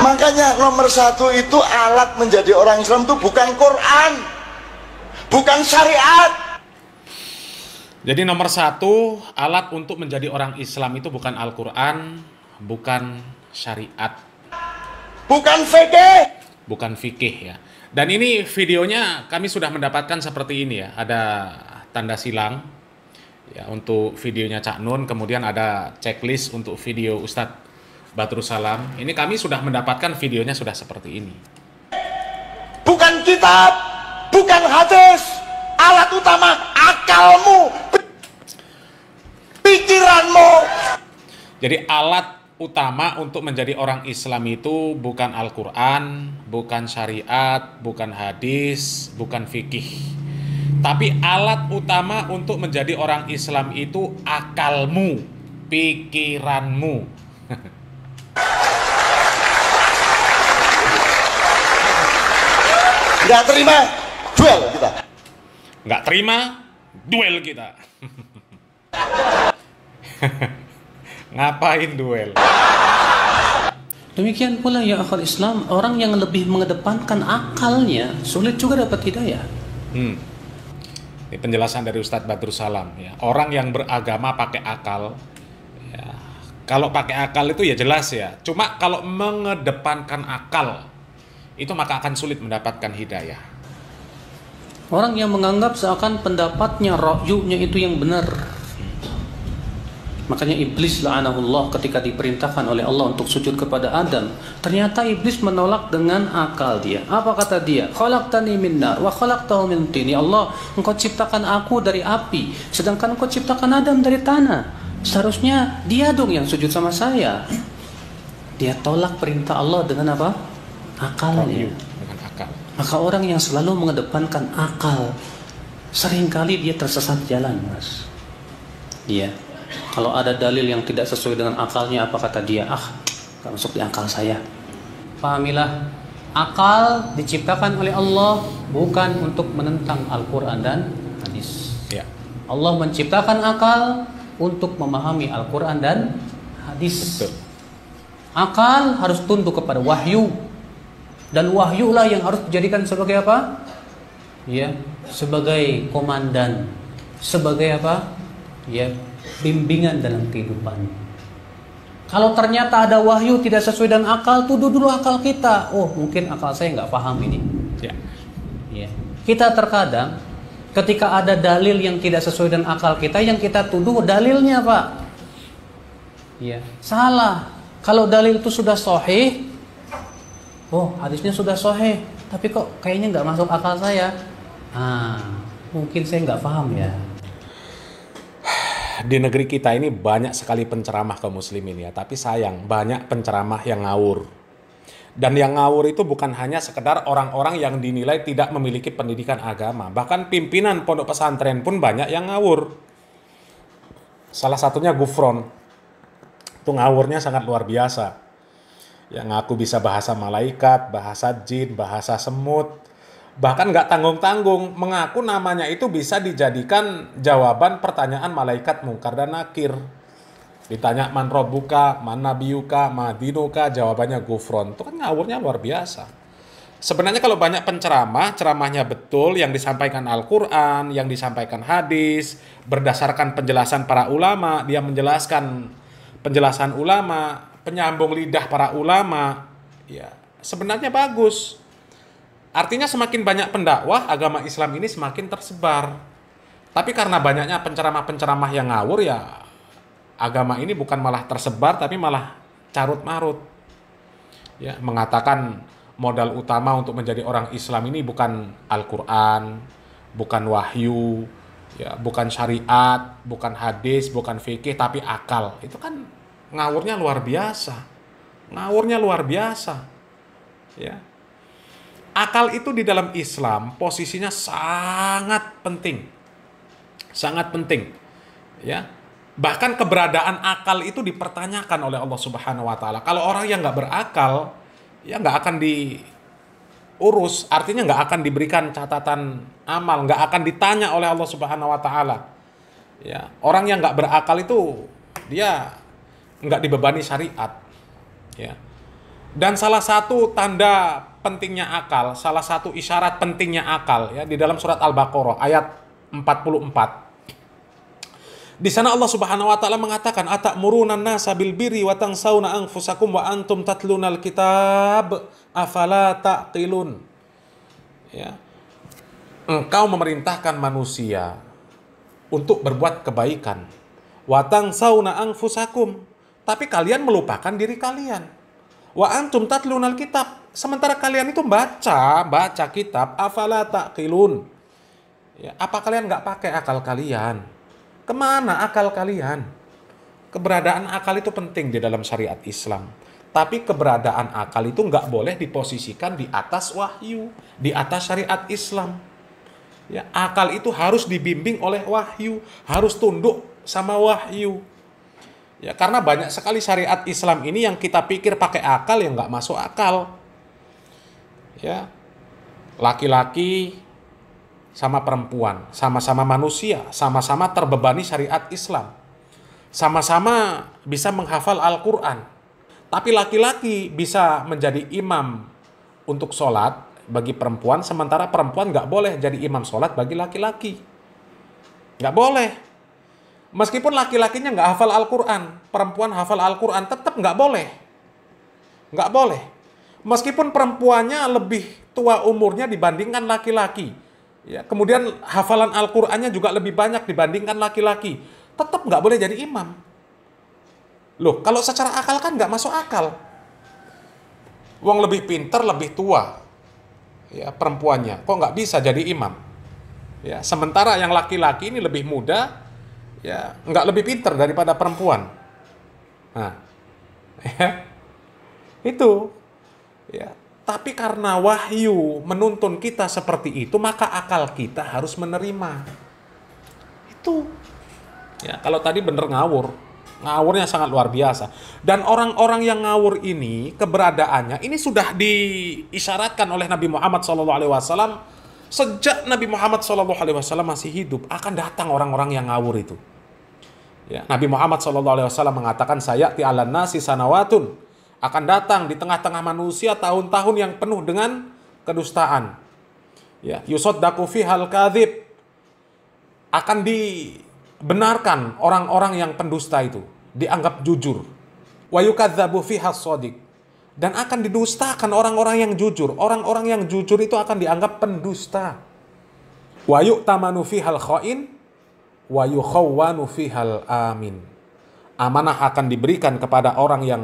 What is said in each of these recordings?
Makanya nomor satu itu alat menjadi orang Islam itu bukan Quran, bukan syariat. Jadi nomor satu alat untuk menjadi orang Islam itu bukan Al-Quran, bukan syariat, bukan fikih, bukan fikih ya. Dan ini videonya kami sudah mendapatkan seperti ini ya, ada tanda silang ya untuk videonya Cak Nun, kemudian ada checklist untuk video Ustadz Badrus Salam. Ini kami sudah mendapatkan videonya sudah seperti ini. Bukan kitab, bukan hadis, alat utama akalmu, pikiranmu. Jadi alat utama untuk menjadi orang Islam itu bukan Al-Quran, bukan syariat, bukan hadis, bukan fikih. Tapi alat utama untuk menjadi orang Islam itu akalmu, pikiranmu. Nggak terima, duel kita. Nggak terima, duel kita. Ngapain duel? Demikian pula ya akhwal Islam, orang yang lebih mengedepankan akalnya sulit juga dapat hidayah. Ini penjelasan dari Ustadz Badrus Salam ya. Orang yang beragama pakai akal ya. Kalau pakai akal itu ya jelas ya. Cuma kalau mengedepankan akal itu maka akan sulit mendapatkan hidayah. Orang yang menganggap seakan pendapatnya, ra'yunya itu yang benar. Makanya iblis la'anahullah ketika diperintahkan oleh Allah untuk sujud kepada Adam, ternyata iblis menolak dengan akal dia. Apa kata dia? Khalaqtani min nar wa khalaqtahu min tin. Ya Allah, engkau ciptakan aku dari api, sedangkan engkau ciptakan Adam dari tanah. Seharusnya dia dong yang sujud sama saya. Dia tolak perintah Allah dengan apa? Akalnya. Dengan akal. Maka orang yang selalu mengedepankan akal, seringkali dia tersesat jalan, Mas. Iya. Kalau ada dalil yang tidak sesuai dengan akalnya, apa kata dia? Gak masuk di akal saya. Pahamilah, akal diciptakan oleh Allah bukan untuk menentang Al-Quran dan hadis. Ya. Allah menciptakan akal untuk memahami Al-Quran dan hadis. Betul. Akal harus tunduk kepada wahyu. Dan wahyulah yang harus dijadikan sebagai apa? Ya, sebagai komandan, sebagai apa? Ya, bimbingan dalam kehidupan. Kalau ternyata ada wahyu tidak sesuai dengan akal, tuduh dulu akal kita. Oh, mungkin akal saya nggak paham ini. Ya. Ya. Kita terkadang ketika ada dalil yang tidak sesuai dengan akal kita, yang kita tuduh dalilnya, Pak. Ya, salah. Kalau dalil itu sudah sahih, oh, hadisnya sudah sahih, tapi kok kayaknya nggak masuk akal saya. Mungkin saya nggak paham ya. Di negeri kita ini banyak sekali penceramah kaum muslimin ya, tapi sayang banyak penceramah yang ngawur. Dan yang ngawur itu bukan hanya sekedar orang-orang yang dinilai tidak memiliki pendidikan agama, bahkan pimpinan pondok pesantren pun banyak yang ngawur. Salah satunya Gufron, itu ngawurnya sangat luar biasa. Yang ngaku bisa bahasa malaikat, bahasa jin, bahasa semut, bahkan nggak tanggung-tanggung mengaku namanya itu bisa dijadikan jawaban pertanyaan malaikat Munkar dan Nakir. Ditanya man robbuka, man nabiyuka, ma dinuka, jawabannya Gufron. Itu kan ngawurnya luar biasa. Sebenarnya kalau banyak penceramah, ceramahnya betul, yang disampaikan Al-Quran, yang disampaikan hadis, berdasarkan penjelasan para ulama, dia menjelaskan penjelasan ulama, penyambung lidah para ulama, ya sebenarnya bagus. Artinya semakin banyak pendakwah, agama Islam ini semakin tersebar. Tapi karena banyaknya penceramah-penceramah yang ngawur ya, agama ini bukan malah tersebar, tapi malah carut-marut. Ya, mengatakan modal utama untuk menjadi orang Islam ini bukan Al-Quran, bukan wahyu, ya, bukan syariat, bukan hadis, bukan fikih, tapi akal. Itu kan ngawurnya luar biasa. Ngawurnya luar biasa. Ya. Akal itu di dalam Islam posisinya sangat penting. Sangat penting. Ya. Bahkan keberadaan akal itu dipertanyakan oleh Allah Subhanahu wa taala. Kalau orang yang nggak berakal, ya nggak akan diurus, artinya nggak akan diberikan catatan amal, nggak akan ditanya oleh Allah Subhanahu wa taala. Ya, orang yang nggak berakal itu dia nggak dibebani syariat. Ya. Dan salah satu tanda pentingnya akal, salah satu isyarat pentingnya akal ya di dalam surat Al-Baqarah ayat 44. Di sana Allah Subhanahu wa taala mengatakan atamuruna an-nasa bil birri wa tansawna anfusakum wa antum tatlunal kitab afala taqilun. Ya. Engkau memerintahkan manusia untuk berbuat kebaikan. Wa tansawna anfusakum, tapi kalian melupakan diri kalian. Wa antum tatlunal kitab, sementara kalian itu baca kitab, afala taqilun. Ya, apa kalian nggak pakai akal kalian? Kemana akal kalian? Keberadaan akal itu penting di dalam syariat Islam. Tapi keberadaan akal itu nggak boleh diposisikan di atas wahyu, di atas syariat Islam. Ya, akal itu harus dibimbing oleh wahyu, harus tunduk sama wahyu. Ya, karena banyak sekali syariat Islam ini yang kita pikir pakai akal yang nggak masuk akal. Ya, laki-laki sama perempuan, sama-sama manusia, sama-sama terbebani syariat Islam. Sama-sama bisa menghafal Al-Quran. Tapi laki-laki bisa menjadi imam untuk sholat bagi perempuan, sementara perempuan nggak boleh jadi imam sholat bagi laki-laki. Nggak boleh. Meskipun laki-lakinya nggak hafal Al-Quran, perempuan hafal Al-Quran, tetap nggak boleh. Nggak boleh. Meskipun perempuannya lebih tua umurnya dibandingkan laki-laki, ya, kemudian hafalan Al-Qur'annya juga lebih banyak dibandingkan laki-laki, tetap nggak boleh jadi imam. Loh, kalau secara akal kan nggak masuk akal. Wong lebih pinter, lebih tua, ya perempuannya, kok nggak bisa jadi imam? Ya, sementara yang laki-laki ini lebih muda, ya nggak lebih pinter daripada perempuan. Nah, ya, itu, ya. Tapi karena wahyu menuntun kita seperti itu, maka akal kita harus menerima. Itu. Ya, kalau tadi bener ngawur. Ngawurnya sangat luar biasa. Dan orang-orang yang ngawur ini, keberadaannya, ini sudah diisyaratkan oleh Nabi Muhammad SAW. Sejak Nabi Muhammad SAW masih hidup, akan datang orang-orang yang ngawur itu. Ya, Nabi Muhammad SAW mengatakan, sayati ala nasi sanawatun. Akan datang di tengah-tengah manusia tahun-tahun yang penuh dengan kedustaan. Ya, yusaddaku fihal kadzib. Akan dibenarkan orang-orang yang pendusta itu, dianggap jujur. Wa yukadzabu fihas shadiq. Dan akan didustakan orang-orang yang jujur. Orang-orang yang jujur itu akan dianggap pendusta. Wa yu'tamanu fihal kha'in wa yukhawwanu fihal amin. Amanah akan diberikan kepada orang yang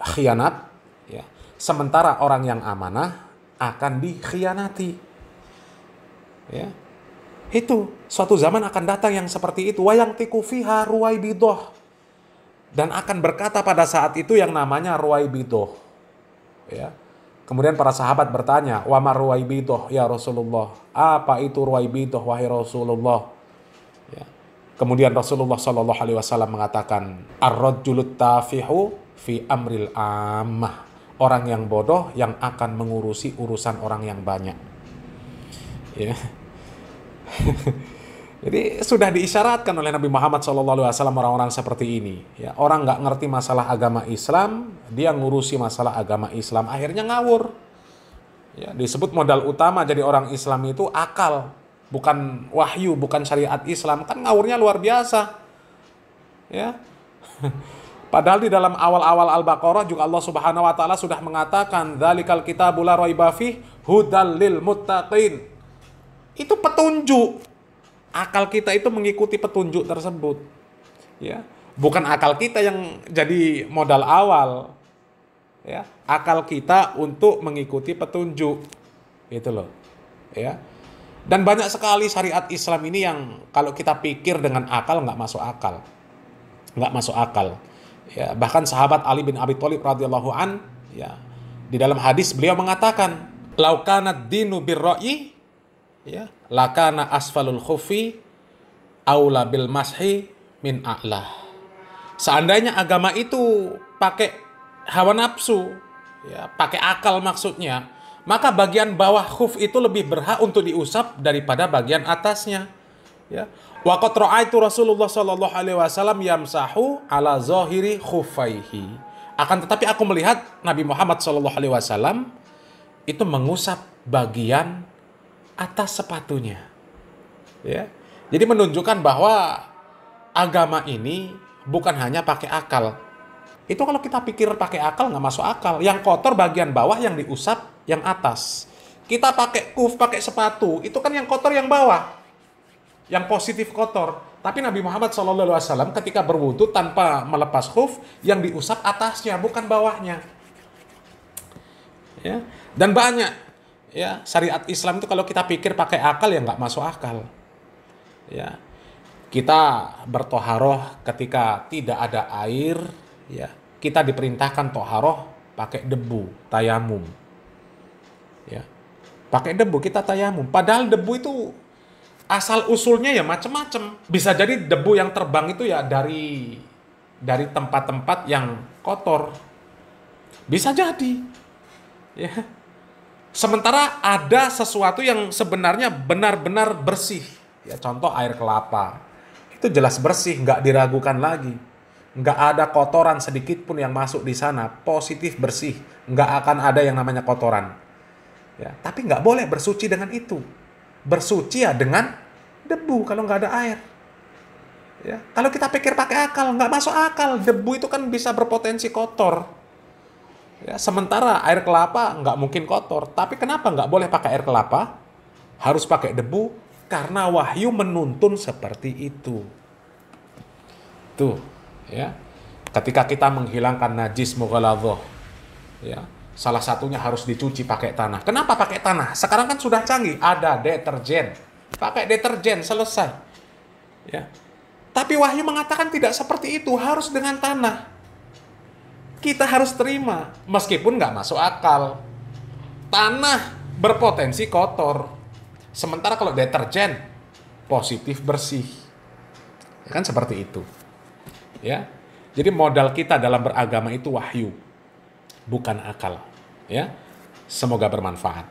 khianat, ya. Sementara orang yang amanah akan dikhianati. Ya. Itu suatu zaman akan datang yang seperti itu, wayang tiku fiha ruwaibidoh, dan akan berkata pada saat itu yang namanya ruwaibidoh. Ya. Kemudian para sahabat bertanya, wa ma ruwaibidoh ya Rasulullah? Apa itu ruwaibidoh wahai Rasulullah? Ya. Kemudian Rasulullah SAW mengatakan, ar-rajjulut tafihu fi amril ammah, orang yang bodoh yang akan mengurusi urusan orang yang banyak. Ya. Jadi sudah diisyaratkan oleh Nabi Muhammad SAW orang-orang seperti ini. Ya, orang nggak ngerti masalah agama Islam, dia ngurusi masalah agama Islam, akhirnya ngawur. Ya, disebut modal utama jadi orang Islam itu akal, bukan wahyu, bukan syariat Islam. Kan ngawurnya luar biasa. Ya. Padahal di dalam awal-awal Al-Baqarah juga Allah Subhanahu wa taala sudah mengatakan dzalikal kitabul la raiba fih hudal lil muttaqin. Itu petunjuk. Akal kita itu mengikuti petunjuk tersebut. Ya, bukan akal kita yang jadi modal awal. Ya, akal kita untuk mengikuti petunjuk. Itu loh. Ya. Dan banyak sekali syariat Islam ini yang kalau kita pikir dengan akal nggak masuk akal. Nggak masuk akal. Ya, bahkan sahabat Ali bin Abi Thalib radhiyallahu an, ya, di dalam hadis beliau mengatakan, "Laukanad dinu birra'yi, ya, lakana asfalul khufi aula bil mashi min a'la." Seandainya agama itu pakai hawa nafsu, ya, pakai akal maksudnya, maka bagian bawah khuf itu lebih berhak untuk diusap daripada bagian atasnya. Ya. Wa qad ra'aitu Rasulullah sallallahu alaihi wasallam yamsahu ala zahiri khuffaihi. Akan tetapi aku melihat Nabi Muhammad SAW itu mengusap bagian atas sepatunya. Ya. Jadi menunjukkan bahwa agama ini bukan hanya pakai akal. Itu kalau kita pikir pakai akal nggak masuk akal. Yang kotor bagian bawah, yang diusap yang atas. Kita pakai kuf, pakai sepatu, itu kan yang kotor yang bawah. Yang positif kotor. Tapi Nabi Muhammad SAW ketika berwudu tanpa melepas kuf, yang diusap atasnya, bukan bawahnya. Ya. Dan banyak ya syariat Islam itu kalau kita pikir pakai akal ya nggak masuk akal. Ya. Kita bertoharoh ketika tidak ada air, ya. Kita diperintahkan toharoh pakai debu, tayamum. Ya. Pakai debu kita tayamum. Padahal debu itu asal usulnya ya macam-macam. Bisa jadi debu yang terbang itu ya dari tempat-tempat yang kotor. Bisa jadi. Ya. Sementara ada sesuatu yang sebenarnya benar-benar bersih. Ya, contoh air kelapa. Itu jelas bersih, nggak diragukan lagi. Nggak ada kotoran sedikit pun yang masuk di sana. Positif, bersih. Nggak akan ada yang namanya kotoran. Ya, tapi nggak boleh bersuci dengan itu. Bersuci ya dengan debu kalau nggak ada air. Ya, kalau kita pikir pakai akal, nggak masuk akal. Debu itu kan bisa berpotensi kotor. Ya, sementara air kelapa nggak mungkin kotor. Tapi kenapa nggak boleh pakai air kelapa? Harus pakai debu karena wahyu menuntun seperti itu. Tuh, ya. Ketika kita menghilangkan najis mughaladhah, ya, salah satunya harus dicuci pakai tanah. Kenapa pakai tanah? Sekarang kan sudah canggih, ada deterjen. Pakai deterjen selesai. Ya. Tapi wahyu mengatakan tidak seperti itu, harus dengan tanah. Kita harus terima, meskipun nggak masuk akal. Tanah berpotensi kotor. Sementara kalau deterjen, positif bersih. Ya kan seperti itu. Ya. Jadi modal kita dalam beragama itu wahyu, bukan akal. Ya. Semoga bermanfaat.